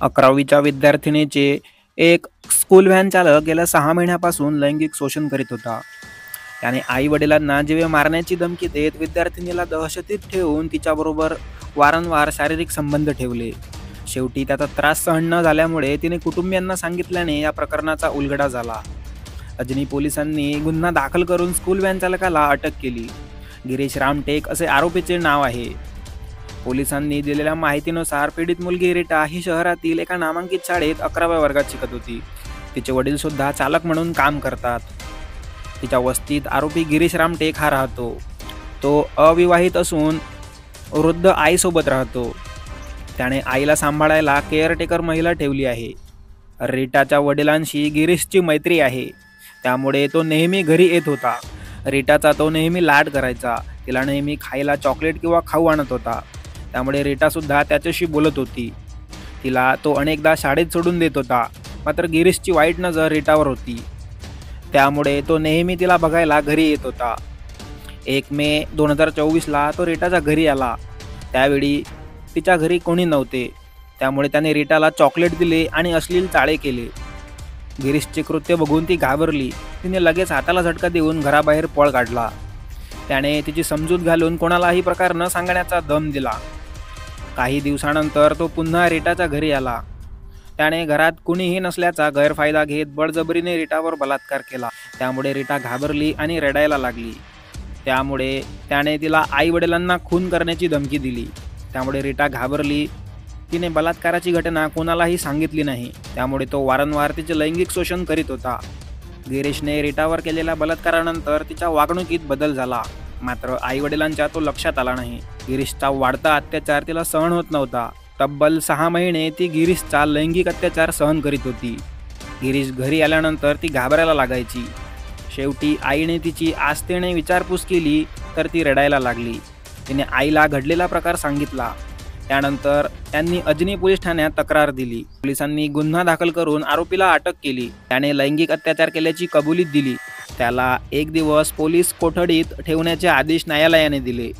11वीच्या विद्यार्थिनीचे एक school van चालक गेल्या 6 महिन्यापासून लैंगिक शोषण करीत होता. त्याने आई-वडिलांना जीवे मारण्याची धमकी देत विद्यार्थिनीला दहशतीत ठेवून तिच्याबरोबर वारंवार शारीरिक संबंध ठेवले. शेवटी त्याचा त्रास सहन न झाल्यामुळे तिने कुटुंबियांना सांगितल्याने या प्रकरणाचा उलगडा झाला. अजनी पोलिसांनी गुन्हा दाखल करून स्कूल व्हॅन चालकाला अटक केली. गिरीश रामटेक असे आरोपीचे नाव आहे. पोलिसांनी दिलेल्या माहितीनुसार पीडित मुलगी रीटा ही शहरातील एका नामांकित शाळेत 11व्या वर्गात शिकत होती. तिचे वडील सुद्धा चालक म्हणून काम करतात. तिच्या वस्तीत आरोपी गिरीश रामटेक हा राहतो. तो अविवाहित असून वृद्ध आईसोबत राहतो. त्याने आईला सांभाळायला केअरटेकर महिला ठेवली आहे. रीटाच्या वडिलांशी गिरीशची मैत्री आहे, त्यामुळे तो नेहमी घरी येत होता. रीटाचा तो नेहमी लाड करायचा. तिला नेहमी खायला चॉकलेट किंवा खाऊ आणत होता. त्यामुळे रीटासुद्धा त्याच्याशी बोलत होती. तिला तो अनेकदा शाळेत सोडून देत होता. मात्र गिरीशची वाईट नजर रीटावर होती, त्यामुळे तो नेहमी तिला बघायला घरी येत होता. 1 मे 2024ला तो रीटाच्या घरी आला. त्यावेळी तिच्या घरी कोणी नव्हते, त्यामुळे त्याने रीटाला चॉकलेट दिले आणि अश्लील चाळे केले. गिरीशचे कृत्य बघून ती घाबरली. तिने लगेच हाताला झटका देऊन घराबाहेर पळ काढला. त्याने तिची समजूत घालून कोणालाही प्रकार न सांगण्याचा दम दिला. काही दिवसानंतर तो पुन्हा रीटाच्या घरी आला. त्याने घरात कुणीही नसल्याचा गैरफायदा घेत बळजबरीने रीटावर बलात्कार केला. त्यामुळे रीटा घाबरली आणि रडायला लागली. त्यामुळे त्याने तिला आई-वडिलांना खून करण्याची धमकी दिली. त्यामुळे रीटा घाबरली. तिने बलात्काराची घटना कोणालाही सांगितली नाही. त्यामुळे तो वारंवार तिचे लैंगिक शोषण करीत होता. गिरीशने रीटावर केलेल्या बलात्कारानंतर तिच्या वागणुकीत बदल झाला. मात्र आईवडिलांच्या तो लक्षात आला नाही. गिरीशचा वाढता अत्याचार तिला सहन होत नव्हता. तब्बल 6 महिने ती गिरीशचा लैंगिक अत्याचार सहन करीत होती. गिरीश घरी आल्यानंतर ती घाबरायला लागायची. शेवटी आईने तिची आस्थेने विचारपूस केली तर ती रडायला लागली. तिने आईला घडलेला प्रकार सांगितला. त्यानंतर त्यांनी अजनी पोलीस ठाण्यात तक्रार दिली. पोलिसांनी गुन्हा दाखल करून आरोपीला अटक केली. त्याने लैंगिक अत्याचार केल्याची कबुली दिली. त्याला 1 दिवस पोलीस कोठडीत ठेवण्याचे आदेश न्यायालयाने दिले.